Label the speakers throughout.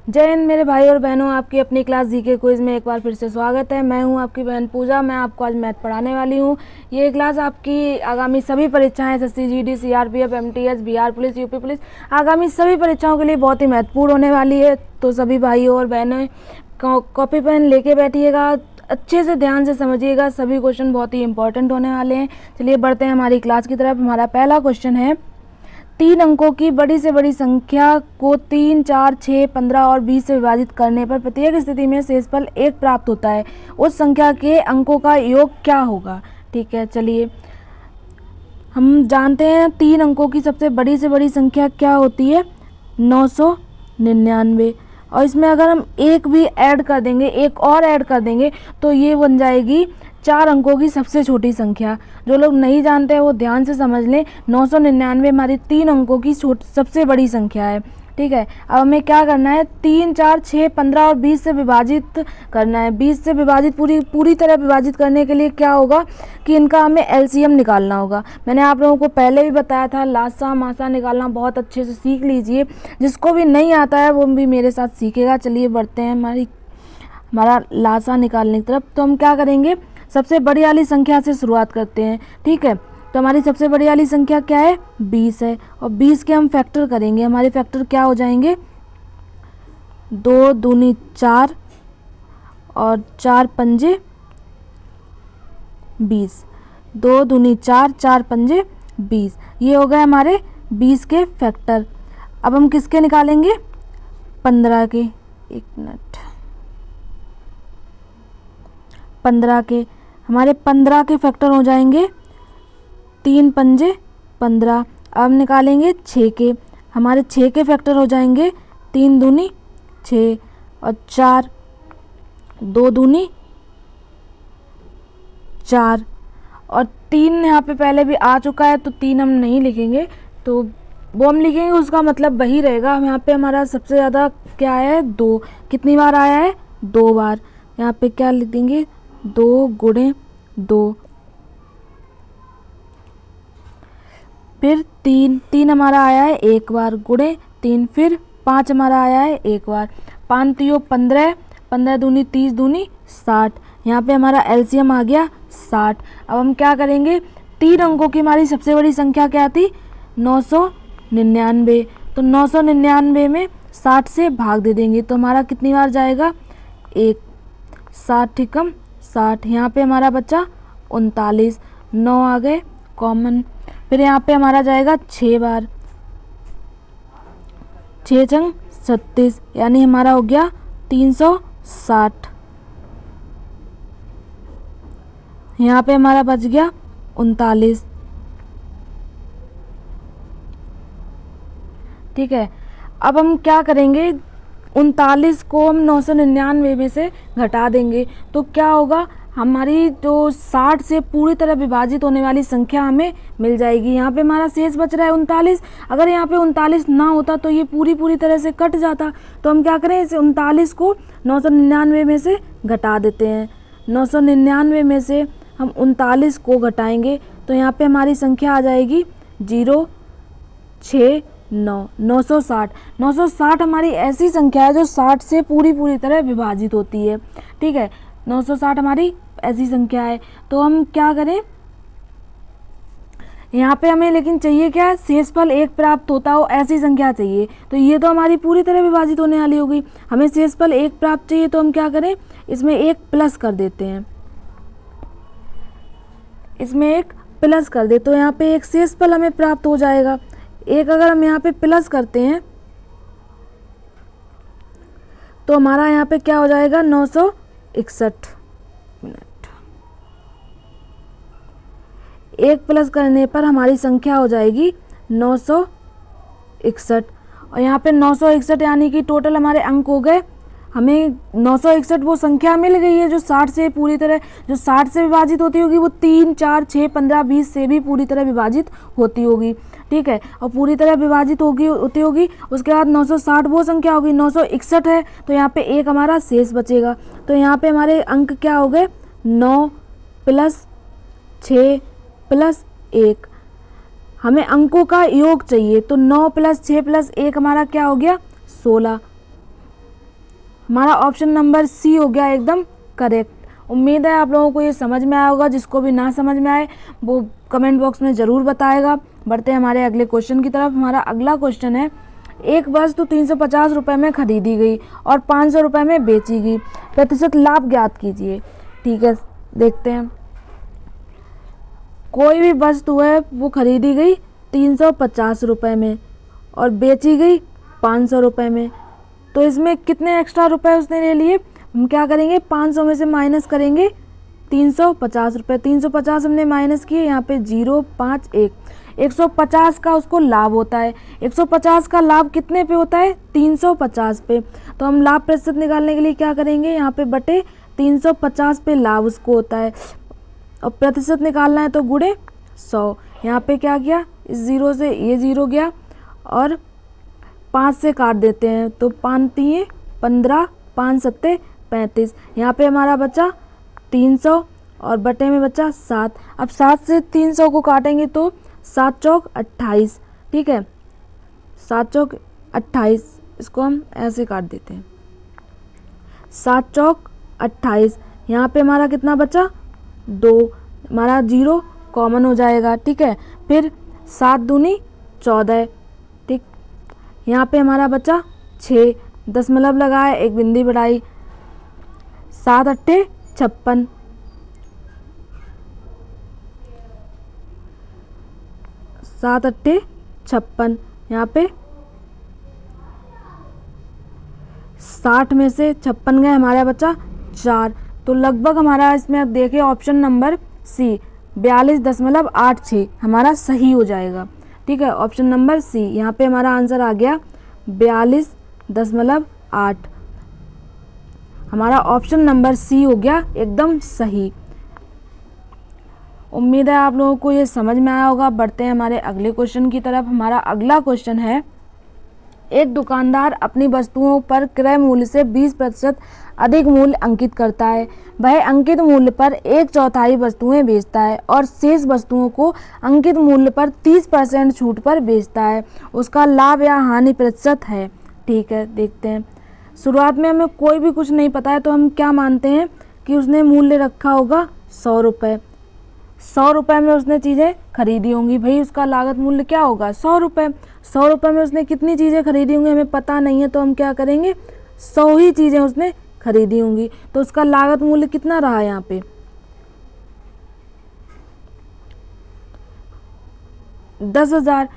Speaker 1: जय हिंद मेरे भाई और बहनों, आपकी अपनी क्लास जीके क्विज में एक बार फिर से स्वागत है। मैं हूं आपकी बहन पूजा। मैं आपको आज मैथ पढ़ाने वाली हूं। ये क्लास आपकी आगामी सभी परीक्षाएं SSC, GD, CRPF, MTS, Bihar police, UP police, आगामी सभी परीक्षाओं के लिए बहुत ही महत्वपूर्ण होने वाली है। तो सभी भाइयों और बहनों कॉपी पेन लेके बैठिएगा, अच्छे से ध्यान से समझिएगा, सभी क्वेश्चन बहुत ही इंपॉर्टेंट होने वाले हैं। चलिए बढ़ते हैं हमारी क्लास की तरफ। हमारा पहला क्वेश्चन है, 3 अंकों की बड़ी से बड़ी संख्या को 3, 4, 6, 15 और 20 से विभाजित करने पर प्रत्येक स्थिति में शेषफल 1 प्राप्त होता है। उस संख्या के अंकों का योग क्या होगा? ठीक है, चलिए हम जानते हैं 3 अंकों की सबसे बड़ी से बड़ी संख्या क्या होती है? 999। और इसमें अगर हम एक भी ऐड कर देंगे, एक और ऐड कर देंगे, तो ये बन जाएगी 4 अंकों की सबसे छोटी संख्या। जो लोग नहीं जानते हैं वो ध्यान से समझ लें। 999 हमारी 3 अंकों की सबसे बड़ी संख्या है। ठीक है, अब हमें क्या करना है? 3, 4, 6, 15 और 20 से विभाजित करना है। 20 से विभाजित पूरी तरह विभाजित करने के लिए क्या होगा कि इनका हमें एलसीएम निकालना होगा। मैंने आप लोगों को पहले भी बताया था, लासा मासा निकालना बहुत अच्छे से सीख लीजिए। जिसको भी नहीं आता है वो भी मेरे साथ सीखेगा। चलिए बढ़ते हैं हमारा लासा निकालने की तरफ। तो हम क्या करेंगे? सबसे बड़ी वाली संख्या से शुरुआत करते हैं। ठीक है, तो हमारी सबसे बड़ी वाली संख्या क्या है? 20 है। और 20 के हम फैक्टर करेंगे। हमारे फैक्टर क्या हो जाएंगे? 2 दूनी 4 और 4 पंजे 20। 2 दूनी 4, 4 पंजे 20। ये हो गए हमारे 20 के फैक्टर। अब हम किसके निकालेंगे? 15 के। एक मिनट, 15 के। हमारे 15 के फैक्टर हो जाएंगे 3 पंजे 15। अब निकालेंगे 6 के। हमारे 6 के फैक्टर हो जाएंगे 3 दूनी 6 और 4, 2 दूनी 4 और 3 यहाँ पे पहले भी आ चुका है तो 3 हम नहीं लिखेंगे, तो वो हम लिखेंगे, उसका मतलब वही रहेगा। यहाँ पे हमारा सबसे ज़्यादा क्या है? 2। कितनी बार आया है? 2 बार। यहाँ पे क्या लिख देंगे? 2 गुणे 2। फिर 3 हमारा आया है 1 बार, गुणे 3। फिर 5 हमारा आया है 1 बार। 5 तियो 15, 15 दूनी 30 दूनी 60। यहाँ पे हमारा एलसीएम आ गया 60। अब हम क्या करेंगे? 3 अंकों की हमारी सबसे बड़ी संख्या क्या थी? 999। तो 999 में 60 से भाग दे देंगे तो हमारा कितनी बार जाएगा? 1। 60 ठिकम 60। यहाँ पे हमारा बचा 39। 9 आ गए कॉमन। फिर यहाँ पे हमारा जाएगा 6 बार। 6 चंग 36, यानी हमारा हो गया 360। यहाँ पे हमारा बच गया 39। ठीक है, अब हम क्या करेंगे? 39 को हम 999 में से घटा देंगे तो क्या होगा? हमारी जो 60 से पूरी तरह विभाजित होने वाली संख्या हमें मिल जाएगी। यहाँ पे हमारा शेष बच रहा है 39। अगर यहाँ पे 39 ना होता तो ये पूरी तरह से कट जाता। तो हम क्या करें? इस 39 को 999 में से घटा देते हैं। 999 में से हम 39 को घटाएंगे तो यहाँ पे हमारी संख्या आ जाएगी 0, 6, 9, 960। 960 हमारी ऐसी संख्या है जो 60 से पूरी तरह विभाजित होती है। ठीक है, 960 हमारी ऐसी संख्या है। तो हम क्या करें? यहाँ पे हमें लेकिन चाहिए क्या? शेषफल 1 प्राप्त होता हो ऐसी संख्या चाहिए। तो ये तो हमारी पूरी तरह विभाजित होने वाली हो गई। हमें शेषफल 1 प्राप्त चाहिए तो हम क्या करें? इसमें 1 प्लस कर देते हैं। इसमें 1 प्लस कर दे तो यहाँ पे एक शेषफल हमें प्राप्त हो जाएगा। 1 अगर हम यहाँ पे प्लस करते हैं तो हमारा यहाँ पे क्या हो जाएगा? 961 मिनट। 1 प्लस करने पर हमारी संख्या हो जाएगी 961। और यहाँ पे 961 यानी कि टोटल हमारे अंक हो गए। हमें 961 वो संख्या मिल गई है जो 60 से पूरी तरह, जो 60 से विभाजित होती होगी, वो 3, 4, 6, 15, 20 से भी पूरी तरह विभाजित होती होगी। ठीक है, और पूरी तरह विभाजित होती होगी। उसके बाद 960 वो संख्या होगी। 961 है तो यहाँ पे 1 हमारा शेष बचेगा। तो यहाँ पे हमारे अंक क्या हो गए? 9 + 6 + 1। हमें अंकों का योग चाहिए तो 9 + 6 + 1 हमारा क्या हो गया? 16। हमारा ऑप्शन नंबर सी हो गया एकदम करेक्ट। उम्मीद है आप लोगों को ये समझ में आया होगा। जिसको भी ना समझ में आए वो कमेंट बॉक्स में ज़रूर बताएगा। बढ़ते हैं हमारे अगले क्वेश्चन की तरफ। हमारा अगला क्वेश्चन है, एक वस्तु 350 रुपये में खरीदी गई और 500 रुपये में बेची गई, प्रतिशत लाभ ज्ञात कीजिए। ठीक है, देखते हैं। कोई भी वस्तु है वो खरीदी गई 350 रुपये में और बेची गई 500 रुपये में, तो इसमें कितने एक्स्ट्रा रुपए उसने ले लिए? हम क्या करेंगे, 500 में से माइनस करेंगे 350 रुपये। 350 हमने माइनस किए, यहाँ पे 0, 5, 1, 150 का उसको लाभ होता है। 150 का लाभ कितने पे होता है? 350 पे। तो हम लाभ प्रतिशत निकालने के लिए क्या करेंगे, यहाँ पे बटे 350 पे लाभ उसको होता है और प्रतिशत निकालना है तो गुणे 100। यहाँ पे क्या किया, इस 0 से ये 0 गया और 5 से काट देते हैं तो 5 3 15, 5 7 35। यहाँ पे हमारा बचा 300 और बटे में बचा 7। अब 7 से 300 को काटेंगे तो 7 चौक 28। ठीक है, 7 चौक 28, इसको हम ऐसे काट देते हैं, 7 चौक 28। यहाँ पे हमारा कितना बचा, 2, हमारा 0 कॉमन हो जाएगा। ठीक है, फिर 7 दूनी 14। ठीक, यहाँ पे हमारा बचा 6, दशमलव लगाए, एक बिंदी बढ़ाई, 7 अट्ठे 56, 7 अट्ठे 56। यहाँ पे 60 में से 56 गए, हमारा बचा 4। तो लगभग हमारा इसमें अब देखिए ऑप्शन नंबर सी 42.86 हमारा सही हो जाएगा। ठीक है, ऑप्शन नंबर सी, यहाँ पे हमारा आंसर आ गया 42.8। हमारा ऑप्शन नंबर सी हो गया एकदम सही। उम्मीद है आप लोगों को ये समझ में आया होगा। बढ़ते हैं हमारे अगले क्वेश्चन की तरफ। हमारा अगला क्वेश्चन है, एक दुकानदार अपनी वस्तुओं पर क्रय मूल्य से 20% अधिक मूल्य अंकित करता है। वह अंकित मूल्य पर 1/4 वस्तुएं बेचता है और शेष वस्तुओं को अंकित मूल्य पर 30% छूट पर बेचता है। उसका लाभ या हानि प्रतिशत है। ठीक है, देखते हैं। शुरुआत में हमें कोई भी कुछ नहीं पता है तो हम क्या मानते हैं कि उसने मूल्य रखा होगा 100 रुपये। 100 रुपये में उसने चीज़ें खरीदी होंगी। भाई उसका लागत मूल्य क्या होगा, 100 रुपये। 100 रुपये में उसने कितनी चीज़ें खरीदी होंगी हमें पता नहीं है, तो हम क्या करेंगे, 100 ही चीज़ें उसने खरीदी होंगी। तो उसका लागत मूल्य कितना रहा यहाँ पे, 10,000।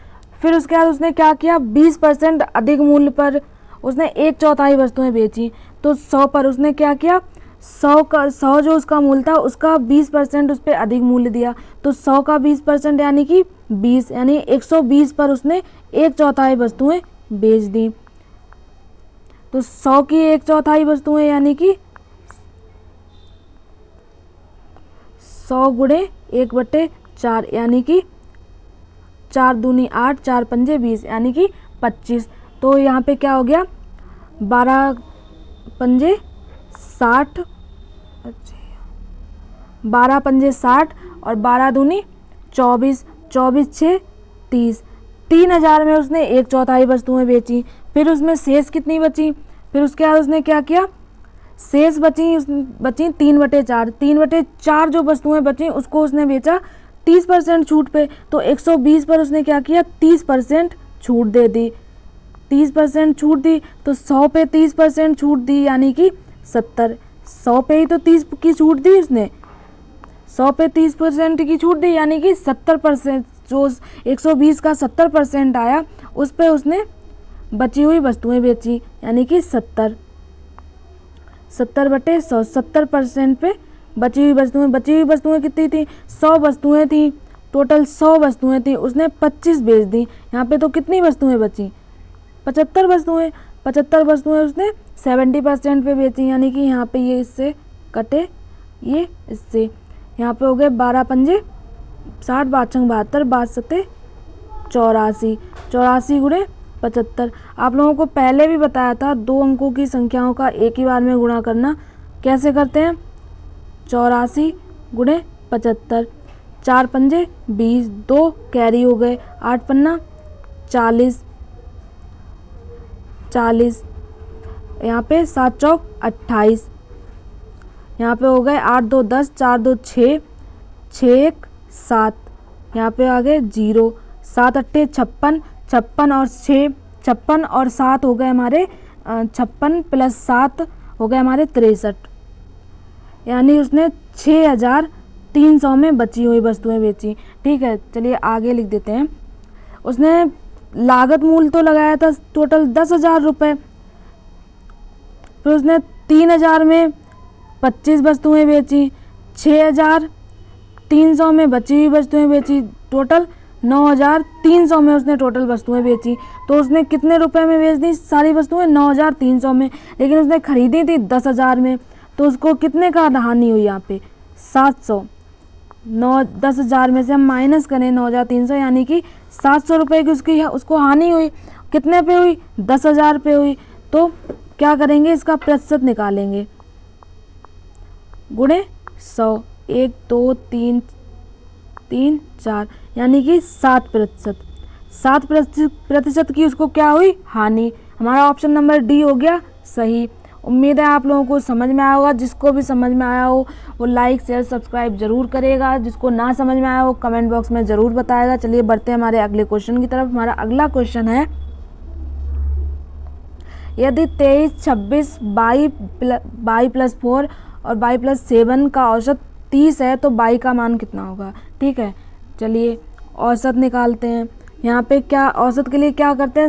Speaker 1: फिर उसके बाद उसने क्या किया, 20% अधिक मूल्य पर उसने 1/4 वस्तुएं बेची। तो 100 पर उसने क्या किया, 100 जो उसका मूल्य था उसका 20% उस पर अधिक मूल्य दिया। तो 100 का 20% यानी कि 20, यानी 120 पर उसने 1/4 वस्तुएं बेच दी। तो 100 की 1/4 वस्तुएं यानी कि 100 गुणे 1/4 यानी कि 4 दूनी 8, 4 पंजे 20 यानी कि 25। तो यहाँ पे क्या हो गया, 12 पंजे 60, 12 पंजे 60 और 12 दूनी 24, 24 6 30। 3,000 में उसने 1/4 वस्तुएं बेची। फिर उसमें शेष कितनी बची, फिर उसके बाद उसने क्या किया, शेष बची 3/4। 3/4 जो वस्तुएं बची उसको उसने बेचा 30% छूट पे। तो 120 पर उसने क्या किया, 30% छूट दे दी। 30% छूट दी तो 100 पे 30% छूट दी यानी कि 70। 100 पे ही तो 30 की छूट दी उसने, 100 पे 30% की छूट दी यानी कि 70%। जो 120 का 70% आया उस पे उसने बची हुई वस्तुएं बेची यानी कि 70। 70/100, 70% पे बची हुई वस्तुएं कितनी थी, 100 वस्तुएं थी, टोटल 100 वस्तुएं थी, उसने 25 बेच दी। यहाँ पे तो कितनी वस्तुएं बची, 75 वस्तुएं। 75 वस्तुएं उसने 70% पे बेची यानी कि यहाँ पे ये इससे कटे, ये इससे, यहाँ पे हो गए 12 पंजे 60, 5 छंग 72, 5 सत्ते 84, 84 गुणे 75। आप लोगों को पहले भी बताया था 2 अंकों की संख्याओं का एक ही बार में गुणा करना कैसे करते हैं, 84 गुणे 75, 4 पंजे 20, 2 कैरी हो गए, 8 पन्ना 40, यहाँ पे 7 चौक 28, यहाँ पे हो गए 8 2 10, 4 2 6, 6 1 7, यहाँ पे आ गए 0, 7 8 56, 56 और 6, 56 और 7 हो गए हमारे 56 प्लस 7 हो गए हमारे 63, यानी उसने 6300 में बची हुई वस्तुएं बेची। ठीक है, चलिए आगे लिख देते हैं। उसने लागत मूल्य तो लगाया था टोटल 10,000 रुपये, फिर उसने 3000 में 25 वस्तुएं बेची, 6300 में बची हुई वस्तुएं बेची, टोटल 9300 में उसने टोटल वस्तुएं बेची। तो उसने कितने रुपए में बेच दी सारी वस्तुएं? 9300 में, लेकिन उसने खरीदी थी 10,000 में, तो उसको कितने का हानि हुई यहाँ पे? 700। 10,000 में से हम माइनस करें 9300, यानी कि 700 रुपये की उसको हानि हुई। कितने पे हुई? 10,000 पे हुई। तो क्या करेंगे, इसका प्रतिशत निकालेंगे, गुणे 100, 1 2 3 3 4, यानी कि 7%। 7% की उसको क्या हुई? हानि। हमारा ऑप्शन नंबर डी हो गया सही। उम्मीद है आप लोगों को समझ में आया होगा। जिसको भी समझ में आया हो वो लाइक शेयर सब्सक्राइब जरूर करेगा, जिसको ना समझ में आया हो कमेंट बॉक्स में ज़रूर बताएगा। चलिए बढ़ते हैं हमारे अगले क्वेश्चन की तरफ। हमारा अगला क्वेश्चन है, यदि 23 26 22 प्लस 4 और 22 प्लस 7 का औसत 30 है तो 22 का मान कितना होगा? ठीक है, चलिए औसत निकालते हैं। यहाँ पे क्या औसत के लिए क्या करते हैं,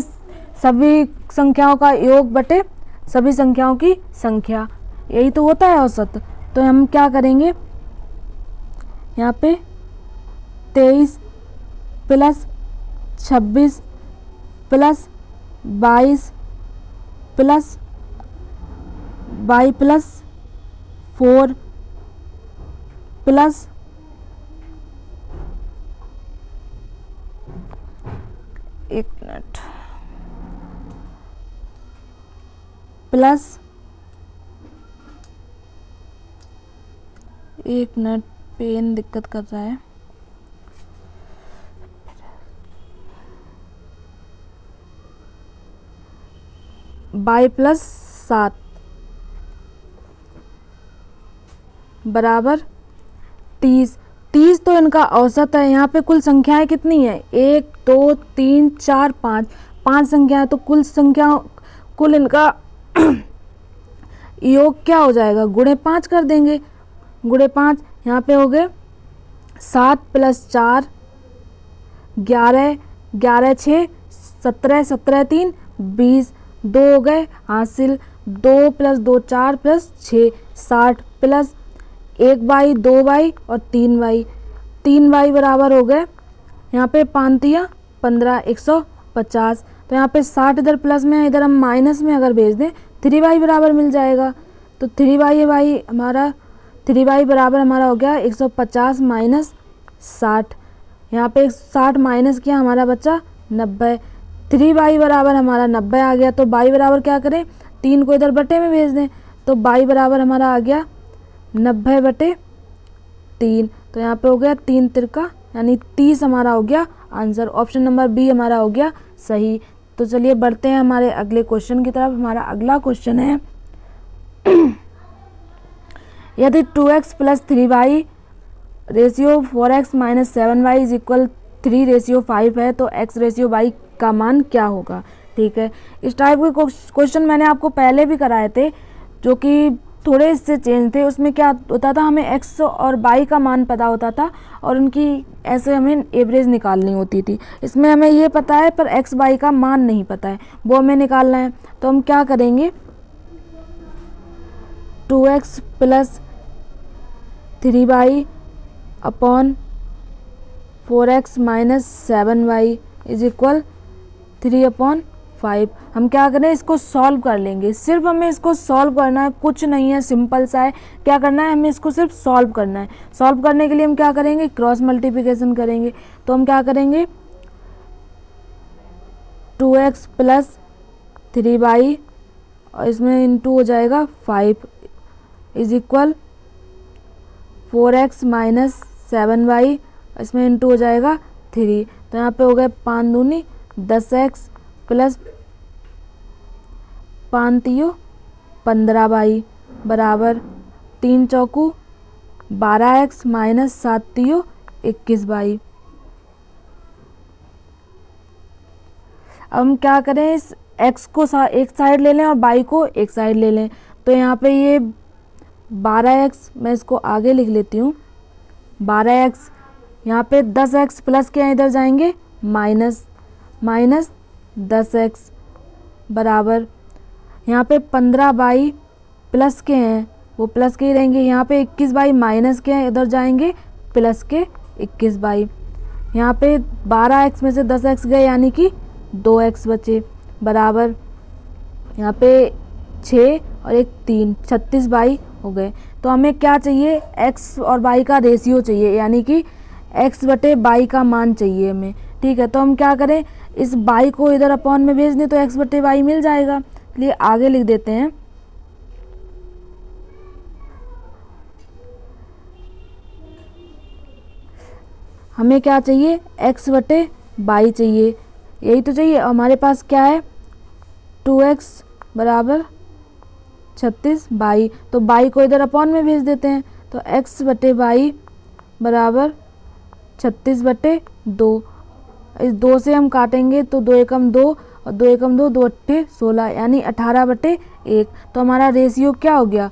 Speaker 1: सभी संख्याओं का योग बटे सभी संख्याओं की संख्या, यही तो होता है औसत। तो हम क्या करेंगे, यहाँ पे 23 plus 26 plus 22 plus 22 plus 4 plus 1 minute plus 1 minute, pen दिक्कत कर रहा है। बाई प्लस 7 बराबर 30। 30 तो इनका औसत है। यहाँ पे कुल संख्याएं कितनी है? 1 2 3 4 5, 5 संख्याएं। तो कुल इनका योग क्या हो जाएगा? गुणे 5 कर देंगे, गुणे 5। यहाँ पे हो गए 7 प्लस 4 11, 11 6 17, 17 3 20, 2 हो गए हासिल, 2 plus 2 4 plus 6 60 plus 1 by 2 by और 3 बाई, 3 बाई बराबर हो गए यहाँ पे 5 15 150। तो यहाँ पे 60 इधर प्लस में, इधर हम माइनस में अगर भेज दें 3 बाई बराबर मिल जाएगा। तो 3 बाई हमारा 3 बाई बराबर हमारा हो गया 150 माइनस 60। यहाँ पे 60 माइनस किया, हमारा बचा 90। 3 बाई बराबर हमारा 90 आ गया। तो बाई बराबर क्या करें, 3 को इधर बटे में भेज दें, तो बाई बराबर हमारा आ गया 90 बटे 3। तो यहाँ पे हो गया 3 तिरका यानी 30 हमारा हो गया आंसर। ऑप्शन नंबर बी हमारा हो गया सही। तो चलिए बढ़ते हैं हमारे अगले क्वेश्चन की तरफ। हमारा अगला क्वेश्चन है, यदि 2x plus 3y ratio 4x minus 7y is equal 3 ratio 5 है तो x रेशियो y का मान क्या होगा? ठीक है, इस टाइप के क्वेश्चन मैंने आपको पहले भी कराए थे, जो कि थोड़े इससे चेंज थे। उसमें क्या होता था, हमें x और y का मान पता होता था और उनकी ऐसे हमें एवरेज निकालनी होती थी। इसमें हमें ये पता है पर x y का मान नहीं पता है, वो हमें निकालना है। तो हम क्या करेंगे, 2x plus 3y upon 4x minus 7y is equal 3/5। हम क्या करें, इसको सॉल्व कर लेंगे। सिर्फ हमें इसको सॉल्व करना है, कुछ नहीं है, सिंपल सा है। क्या करना है, हमें इसको सिर्फ सॉल्व करना है। सॉल्व करने के लिए हम क्या करेंगे, क्रॉस मल्टीप्लिकेशन करेंगे। तो हम क्या करेंगे, 2x प्लस 3y और इसमें इंटू हो जाएगा 5 is equal 4x minus 7y, इसमें इंटू हो जाएगा 3। तो यहाँ पे हो गए 5 दूनी 10x प्लस 5 3 15y बराबर 3 चौकू 12x माइनस 7 तियो 21y। अब हम क्या करें, इस x को एक साइड ले लें और y को एक साइड ले लें। तो यहाँ पे ये 12x, मैं इसको आगे लिख लेती हूँ, 12x, यहाँ पे 10x प्लस के इधर जाएंगे माइनस 10x बराबर, यहाँ पे 15y प्लस के हैं वो प्लस के ही रहेंगे, यहाँ पे 21y माइनस के हैं इधर जाएंगे प्लस के 21y। यहाँ पे 12x में से 10x गए यानी कि 2x बचे बराबर, यहाँ पे 6 और एक 3, 36y हो गए। तो हमें क्या चाहिए, x और y का रेशियो चाहिए, यानी कि x बटे y का मान चाहिए हमें। ठीक है, तो हम क्या करें, इस y को इधर अपॉन में भेज दें तो x बटे y मिल जाएगा। इसलिए आगे लिख देते हैं, हमें क्या चाहिए, x बटे y चाहिए, यही तो चाहिए। हमारे पास क्या है, 2x बराबर 36y, तो y को इधर अपॉन में भेज देते हैं। तो x बटे y बराबर 36 बटे 2, इस 2 से हम काटेंगे तो 2 एकम 2 और 2 एकम 2, 2 अट्ठे 16, यानी 18 बटे 1। तो हमारा रेशियो क्या हो गया,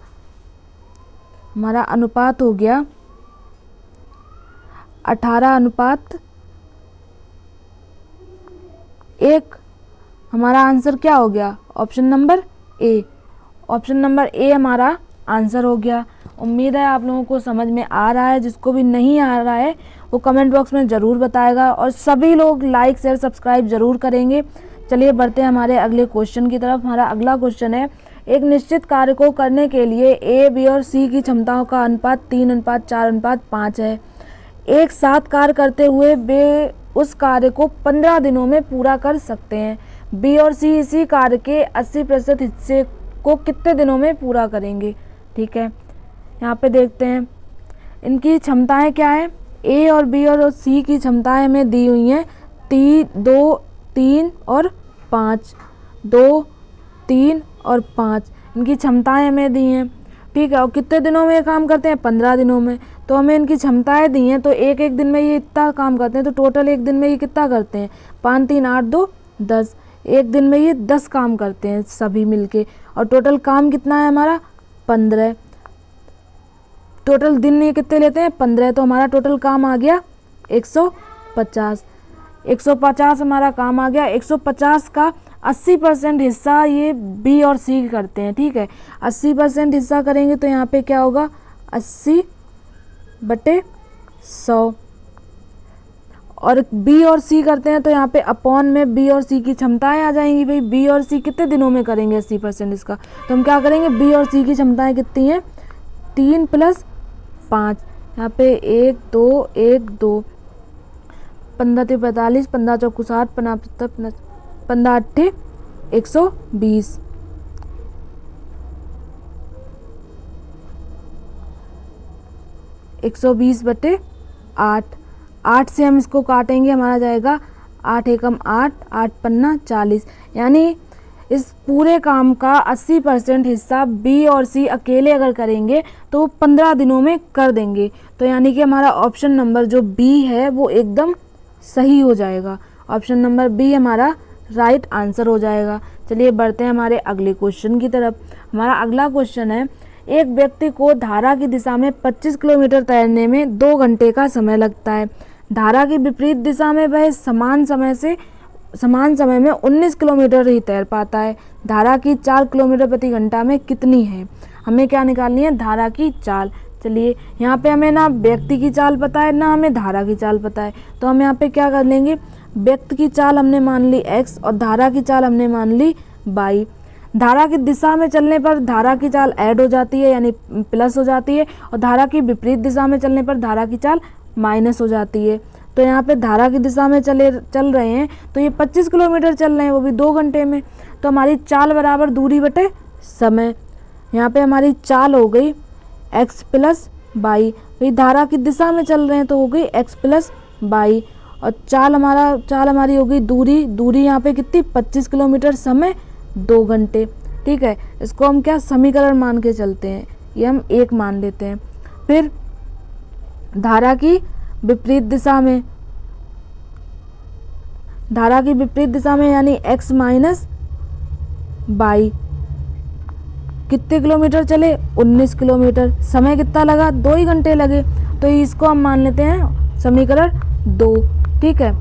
Speaker 1: हमारा अनुपात हो गया 18:1। हमारा आंसर क्या हो गया, option number A. Option number A हमारा आंसर हो गया। उम्मीद है आप लोगों को समझ में आ रहा है। जिसको भी नहीं आ रहा है वो कमेंट बॉक्स में ज़रूर बताएगा, और सभी लोग लाइक शेयर सब्सक्राइब ज़रूर करेंगे। चलिए बढ़ते हैं हमारे अगले क्वेश्चन की तरफ। हमारा अगला क्वेश्चन है, एक निश्चित कार्य को करने के लिए ए, बी और सी की क्षमताओं का अनुपात 3:4:5 है। एक साथ कार्य करते हुए वे उस कार्य को 15 दिनों में पूरा कर सकते हैं। बी और सी इसी कार्य के 80% हिस्से को कितने दिनों में पूरा करेंगे। ठीक है, यहाँ पे देखते हैं इनकी क्षमताएं क्या है। ए और बी और सी की क्षमताएं हमें दी हुई हैं 2, 3 और 5, 2, 3 और 5 इनकी क्षमताएं हमें दी हैं। ठीक है, और कितने दिनों में ये काम करते हैं, 15 दिनों में। तो हमें इनकी क्षमताएं दी हैं, तो एक दिन में ये इतना काम करते हैं, तो टोटल एक दिन में ये कितना करते हैं, 5, 3, 8, 2, 10। एक दिन में ये 10 काम करते हैं सभी मिलके, और टोटल काम कितना है हमारा 15। टोटल दिन ये कितने लेते हैं, 15। तो हमारा टोटल काम आ गया 150। 150 हमारा काम आ गया। 150 का 80% हिस्सा ये बी और सी करते हैं। ठीक है, 80% हिस्सा करेंगे तो यहाँ पे क्या होगा, 80/100। और बी और सी करते हैं तो यहाँ पे अपॉन में बी और सी की क्षमताएं आ जाएंगी। भाई बी और सी कितने दिनों में करेंगे 80% इसका, तो हम क्या करेंगे, बी और सी की क्षमताएं कितनी हैं, 3 + 5। यहाँ पे 1, 2, 1, 2, 15 × 45, 15 × 4 60, 15 × 8 120। 120/8। 8 से हम इसको काटेंगे, हमारा जाएगा 8 एकम 8, 8 पन्ना 40। यानी इस पूरे काम का 80% हिस्सा बी और सी अकेले अगर करेंगे तो वो 15 दिनों में कर देंगे। तो यानी कि हमारा ऑप्शन नंबर जो बी है वो एकदम सही हो जाएगा। ऑप्शन नंबर बी हमारा राइट आंसर हो जाएगा। चलिए बढ़ते हैं हमारे अगले क्वेश्चन की तरफ। हमारा अगला क्वेश्चन है, एक व्यक्ति को धारा की दिशा में 25 किलोमीटर तैरने में 2 घंटे का समय लगता है। धारा की विपरीत दिशा में वह समान समय में 19 किलोमीटर ही तैर पाता है। धारा की 4 किलोमीटर प्रति घंटा में कितनी है। हमें क्या निकालनी है, धारा की चाल। चलिए यहाँ पे हमें ना व्यक्ति की चाल पता है ना हमें धारा की चाल पता है, तो हम यहाँ पे क्या कर लेंगे, व्यक्ति की चाल हमने मान ली x और धारा की चाल हमने मान ली y। धारा की दिशा में चलने पर धारा की चाल ऐड हो जाती है यानी प्लस हो जाती है, और धारा की विपरीत दिशा में चलने पर धारा की चाल माइनस हो जाती है। तो यहाँ पे धारा की दिशा में चल रहे हैं तो ये 25 किलोमीटर चल रहे हैं, वो भी 2 घंटे में। तो हमारी चाल बराबर दूरी बटे समय। यहाँ पे हमारी चाल हो गई x + y। भाई धारा की दिशा में चल रहे हैं तो हो गई x + y, और चाल हमारी हो गई दूरी। दूरी यहाँ पे कितनी, 25 किलोमीटर, समय 2 घंटे। ठीक है, इसको हम क्या समीकरण मान के चलते हैं, ये हम 1 मान लेते हैं। फिर धारा की विपरीत दिशा में, धारा की विपरीत दिशा में यानी x माइनस बाई, कितने किलोमीटर चले, 19 किलोमीटर। समय कितना लगा, 2 ही घंटे लगे। तो इसको हम मान लेते हैं समीकरण 2। ठीक है,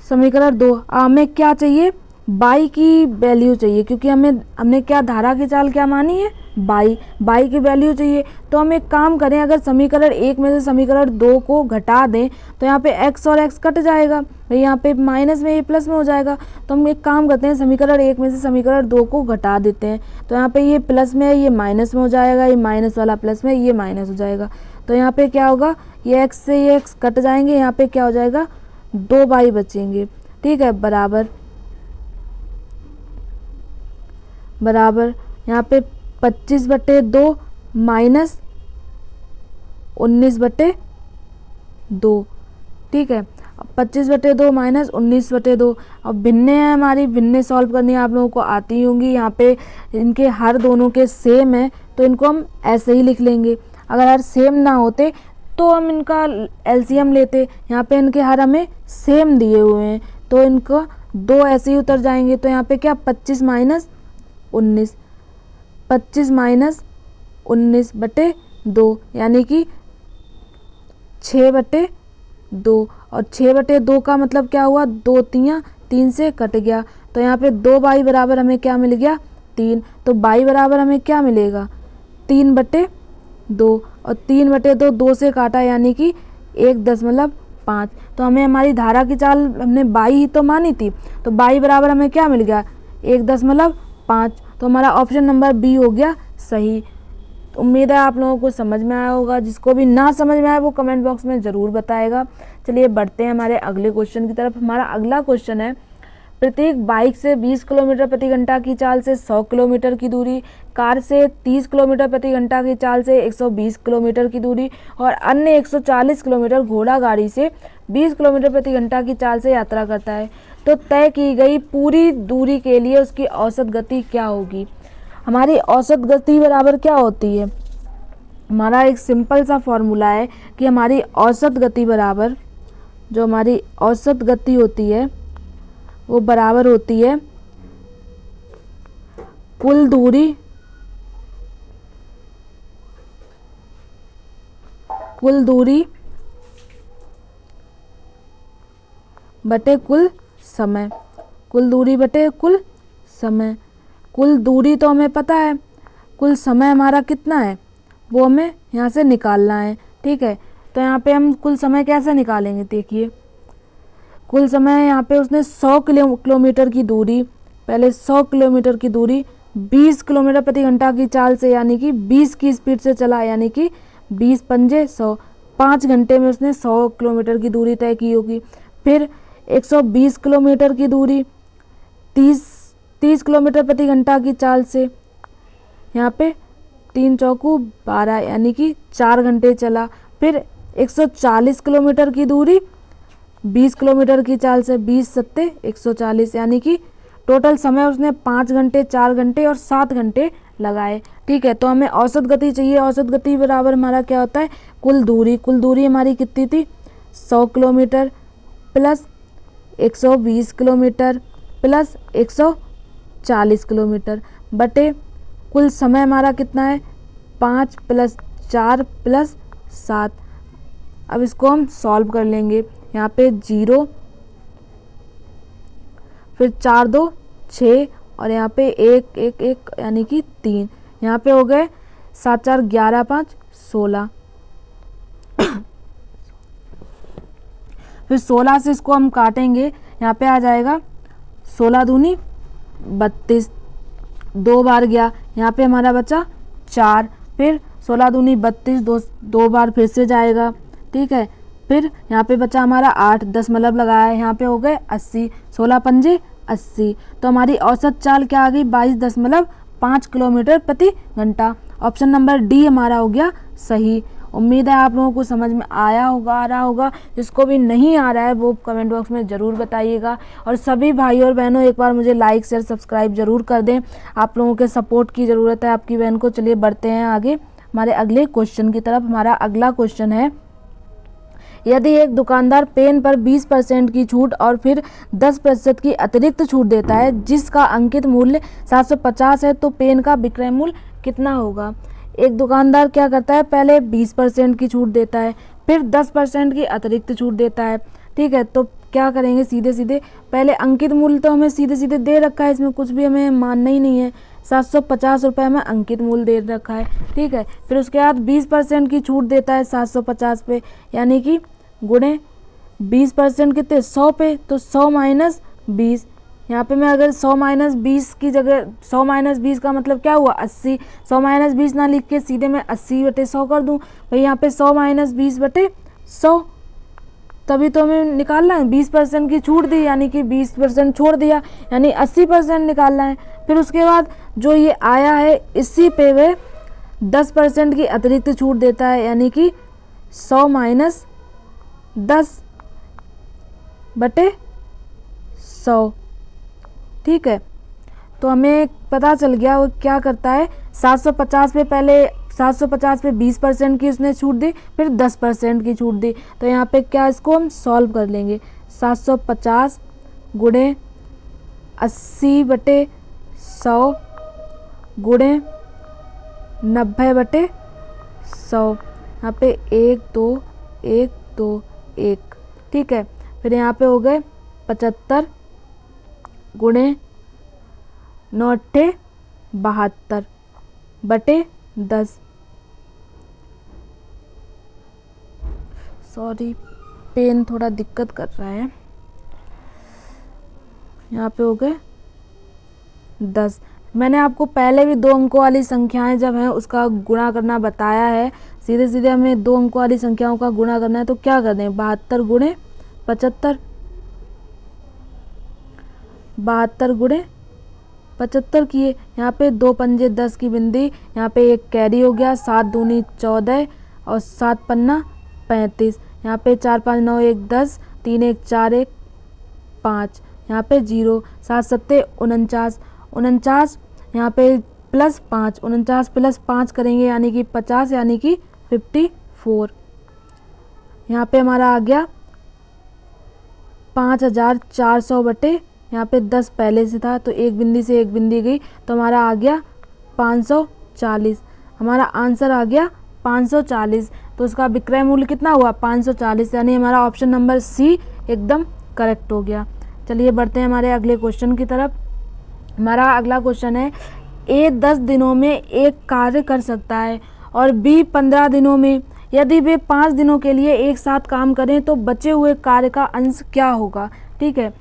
Speaker 1: समीकरण 2। हमें क्या चाहिए, बाई की वैल्यू चाहिए, क्योंकि हमने क्या धारा की चाल क्या मानी है, बाई की वैल्यू चाहिए। तो हम एक काम करें, अगर समीकरण 1 में से समीकरण 2 को घटा दें तो यहाँ पे x और x कट जाएगा, भाई यहाँ पे माइनस में ये प्लस में हो जाएगा। तो हम एक काम करते हैं, समीकरण 1 में से समीकरण 2 को घटा देते हैं। तो यहाँ पे ये प्लस में है, ये माइनस में हो जाएगा, ये माइनस वाला प्लस में, ये माइनस हो जाएगा। तो यहाँ पे क्या होगा, ये x से ये x कट जाएंगे, यहाँ पे क्या हो जाएगा, 2 बाई बचेंगे। ठीक है, बराबर यहाँ पे 25/2 माइनस 19/2। ठीक है, 25/2 माइनस 19/2। अब भिन्ने हैं हमारी, भिन्ने सॉल्व करनी आप लोगों को आती होंगी। यहाँ पे इनके हर दोनों के सेम है तो इनको हम ऐसे ही लिख लेंगे। अगर हर सेम ना होते तो हम इनका एलसीएम लेते। यहाँ पे इनके हर हमें सेम दिए हुए हैं तो इनका 2 ऐसे ही उतर जाएंगे। तो यहाँ पे क्या 25 माइनस 19, 25 माइनस 19/2 यानी कि 6/2। और 6/2 का मतलब क्या हुआ, 2 3 से कट गया। तो यहाँ पे 2 बाई बराबर हमें क्या मिल गया, 3। तो बाई बराबर हमें क्या मिलेगा, 3/2। और 3/2 2 से काटा यानी कि 1.5। तो हमें हमारी धारा की चाल हमने बाई ही तो मानी थी, तो बाई बराबर हमें क्या मिल गया, 1.5। तो हमारा ऑप्शन नंबर बी हो गया सही। तो उम्मीद है आप लोगों को समझ में आया होगा। जिसको भी ना समझ में आया वो कमेंट बॉक्स में ज़रूर बताएगा। चलिए बढ़ते हैं हमारे अगले क्वेश्चन की तरफ। हमारा अगला क्वेश्चन है, प्रत्येक बाइक से 20 किलोमीटर प्रति घंटा की चाल से 100 किलोमीटर की दूरी, कार से 30 किलोमीटर प्रति घंटा की चाल से 120 किलोमीटर की दूरी और अन्य 140 किलोमीटर घोड़ा गाड़ी से 20 किलोमीटर प्रति घंटा की चाल से यात्रा करता है, तो तय की गई पूरी दूरी के लिए उसकी औसत गति क्या होगी। हमारी औसत गति बराबर क्या होती है, हमारा एक सिंपल सा फॉर्मूला है कि हमारी औसत गति बराबर, जो हमारी औसत गति होती है वो बराबर होती है कुल दूरी बटे कुल समय। कुल दूरी बटे कुल समय। कुल दूरी तो हमें पता है, कुल समय हमारा कितना है वो हमें यहाँ से निकालना है। ठीक है, तो यहाँ पे हम कुल समय कैसे निकालेंगे, देखिए कुल समय यहाँ पे उसने 100 किलोमीटर की दूरी, पहले 100 किलोमीटर की दूरी 20 किलोमीटर प्रति घंटा की चाल से यानी कि 20 की स्पीड से चला, यानी कि 20 पंजे 100, 5 घंटे में उसने 100 किलोमीटर की दूरी तय की होगी। फिर 120 किलोमीटर की दूरी 30 किलोमीटर प्रति घंटा की चाल से, यहाँ पे 3 चौकू 12 यानी कि 4 घंटे चला। फिर 140 किलोमीटर की दूरी 20 किलोमीटर की चाल से, 20 सत्ते 140 यानी कि टोटल समय उसने 5 घंटे, 4 घंटे और 7 घंटे लगाए। ठीक है, तो हमें औसत गति चाहिए। औसत गति बराबर हमारा क्या होता है, कुल दूरी। कुल दूरी हमारी कितनी थी, 100 kilometre plus 120 kilometre plus 140 kilometre बटे कुल समय हमारा कितना है, 5 + 4 + 7। अब इसको हम सॉल्व कर लेंगे। यहाँ पे 0, फिर 4 2 6 और यहाँ पे 1 1 1 यानी कि 3। यहाँ पे हो गए 7 4 11 5 16। फिर 16 से इसको हम काटेंगे, यहाँ पे आ जाएगा 16 दूनी 32, 2 बार गया, यहाँ पे हमारा बचा 4। फिर 16 दूनी 32, 2 बार फिर से जाएगा। ठीक है, फिर यहाँ पे बचा हमारा 8, दशमलव लगाया है, यहाँ पे हो गए 80, 16 पंजे 80। तो हमारी औसत चाल क्या आ गई, 22.5 किलोमीटर प्रति घंटा। ऑप्शन नंबर डी हमारा हो गया सही। उम्मीद है आप लोगों को समझ में आ रहा होगा। जिसको भी नहीं आ रहा है वो कमेंट बॉक्स में ज़रूर बताइएगा। और सभी भाई और बहनों एक बार मुझे लाइक शेयर सब्सक्राइब ज़रूर कर दें, आप लोगों के सपोर्ट की ज़रूरत है आपकी बहन को। चलिए बढ़ते हैं आगे हमारे अगले क्वेश्चन की तरफ। हमारा अगला क्वेश्चन है, यदि एक दुकानदार पेन पर 20% की छूट और फिर 10% की अतिरिक्त छूट देता है जिसका अंकित मूल्य 750 है, तो पेन का विक्रय मूल्य कितना होगा। एक दुकानदार क्या करता है, पहले 20% की छूट देता है, फिर 10% की अतिरिक्त छूट देता है। ठीक है, तो क्या करेंगे, सीधे सीधे पहले अंकित मूल्य तो हमें सीधे सीधे दे रखा है, इसमें कुछ भी हमें मानना ही नहीं है। 750 रुपये में अंकित मूल्य दे रखा है। ठीक है, फिर उसके बाद 20% की छूट देता है 750 पे, यानी कि गुणे 20% कितने 100 पे, तो 100 माइनस 20। यहाँ पे मैं अगर 100 माइनस 20 की जगह 100 माइनस 20 का मतलब क्या हुआ 80, 100 माइनस 20 ना लिख के सीधे मैं 80/100 कर दूँ। भाई यहाँ पे 100 माइनस 20/100, तभी तो हमें निकालना है। 20% की छूट दी यानी कि 20% छोड़ दिया यानी 80% निकालना है। फिर उसके बाद जो ये आया है इसी पे वे 10% की अतिरिक्त छूट देता है, यानी कि 100 माइनस 10/100। ठीक है, तो हमें पता चल गया वो क्या करता है। 750 पे पहले 750 पे 20% की उसने छूट दी, फिर 10% की छूट दी। तो यहाँ पे क्या, इसको हम सॉल्व कर लेंगे। 750 गुणे 80/100 गुणे 90/100। यहाँ पे 1 2 1 2 1। ठीक है, फिर यहाँ पे हो गए 75 गुणे 9/72/10। सॉरी, पेन थोड़ा दिक्कत कर रहा है। यहाँ पे हो गए 10। मैंने आपको पहले भी 2 अंकों वाली संख्याएं जब हैं उसका गुणा करना बताया है। सीधे सीधे हमें 2 अंकों वाली संख्याओं का गुणा करना है, तो क्या कर दें, 72 गुणे 75। 72 गुणे 75 किए, यहाँ पे 2 पंजे 10 की बिंदी, यहाँ पे 1 कैरी हो गया, 7 दूनी 14 और 7 पन्ना 35। यहाँ पे 4 5 9 1 10, 3 1 4 1 5, यहाँ पे 0, 7 7 49 49, यहाँ पे प्लस 5, 49 प्लस 5 करेंगे यानी कि 50, यानी कि 54। यहाँ पे हमारा आ गया 5400 यहाँ पे 10 पहले से था तो एक बिंदी से एक बिंदी गई, तो हमारा आ गया 540। हमारा आंसर आ गया 540। तो उसका विक्रय मूल्य कितना हुआ 540, यानी हमारा ऑप्शन नंबर सी एकदम करेक्ट हो गया। चलिए बढ़ते हैं हमारे अगले क्वेश्चन की तरफ। हमारा अगला क्वेश्चन है, ए 10 दिनों में एक कार्य कर सकता है और बी 15 दिनों में। यदि वे 5 दिनों के लिए एक साथ काम करें तो बचे हुए कार्य का अंश क्या होगा। ठीक है,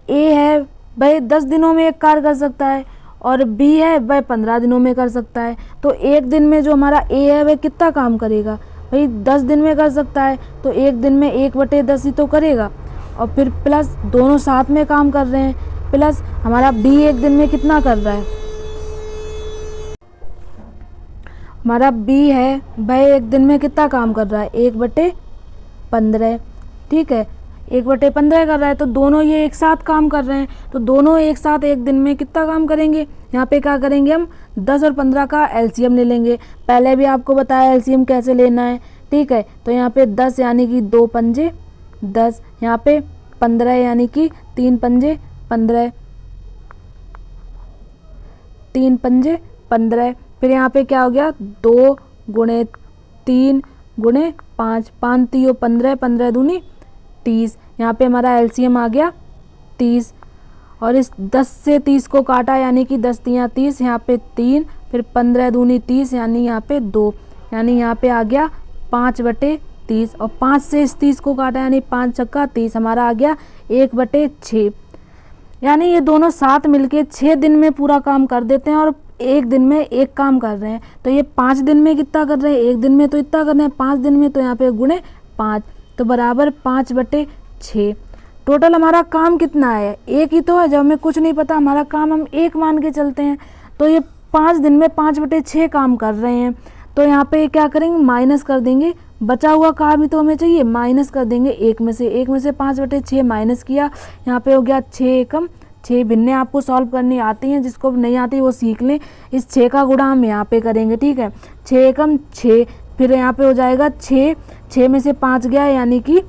Speaker 1: ए है वह 10 दिनों में एक कार्य कर सकता है और बी है वह 15 दिनों में कर सकता है। तो एक दिन में जो हमारा ए है वह कितना काम करेगा, भाई 10 दिन में कर सकता है तो एक दिन में 1/10 ही तो करेगा, और फिर प्लस दोनों साथ में काम कर रहे हैं, प्लस हमारा बी एक दिन में कितना कर रहा है, हमारा बी है वह एक दिन में कितना काम कर रहा है 1/15। ठीक है, 1/15 कर रहा है, तो दोनों ये एक साथ काम कर रहे हैं, तो दोनों एक साथ एक दिन में कितना काम करेंगे। यहाँ पे क्या करेंगे, हम 10 और 15 का एलसीएम ले लेंगे। पहले भी आपको बताया एलसीएम कैसे लेना है। ठीक है, तो यहाँ पे 10 यानी कि 2 पंजे 10, यहाँ पे 15 यानी कि 3 पंजे 15, 3 पंजे 15। फिर यहाँ पे क्या हो गया 2 गुणे 3 गुणे 5, 5 3 15, 15 दूनी 30। यहाँ पे हमारा एलसीएम आ गया 30, और इस 10 से 30 को काटा यानी कि 10 3 30, यहाँ पे 3, फिर 15 दूनी 30 यानी यहाँ पे 2, यानी यहाँ पे आ गया 5/30, और 5 से इस 30 को काटा यानी 5 छक्का 30, हमारा आ गया 1/6। यानी ये दोनों साथ मिलके 6 दिन में पूरा काम कर देते हैं और एक दिन में एक काम कर रहे हैं। तो ये 5 दिन में कितना कर रहे हैं, एक दिन में तो इतना कर रहे हैं 5 दिन में, तो यहाँ पे गुणे 5, तो बराबर 5/6। टोटल हमारा काम कितना है, एक ही तो है, जब हमें कुछ नहीं पता हमारा काम हम एक मान के चलते हैं। तो ये 5 दिन में 5/6 काम कर रहे हैं, तो यहाँ पे क्या करेंगे, माइनस कर देंगे, बचा हुआ का भी तो हमें चाहिए, माइनस कर देंगे 1 में से 5/6 माइनस किया, यहाँ पे हो गया 6 एकम 6। भिन्ने आपको सॉल्व करनी आती हैं, जिसको नहीं आती वो सीख लें। इस 6 का गुणा हम यहाँ पे करेंगे, ठीक है। 6 एकम 6, फिर यहाँ पे हो जाएगा 6 में से 5 गया, यानी कि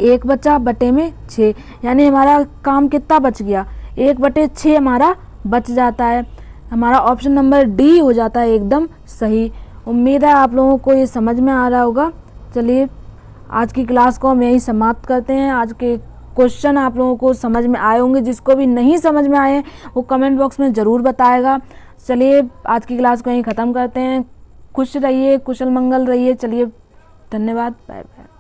Speaker 1: 1 बचा बटे में 6, यानी हमारा काम कितना बच गया, 1/6 हमारा बच जाता है। हमारा ऑप्शन नंबर डी हो जाता है एकदम सही। उम्मीद है आप लोगों को ये समझ में आ रहा होगा। चलिए आज की क्लास को हम यही समाप्त करते हैं। आज के क्वेश्चन आप लोगों को समझ में आए होंगे, जिसको भी नहीं समझ में आए वो कमेंट बॉक्स में ज़रूर बताएगा। चलिए आज की क्लास को यहीं ख़त्म करते हैं। खुश रहिए, कुशल मंगल रहिए। चलिए धन्यवाद, बाय बाय।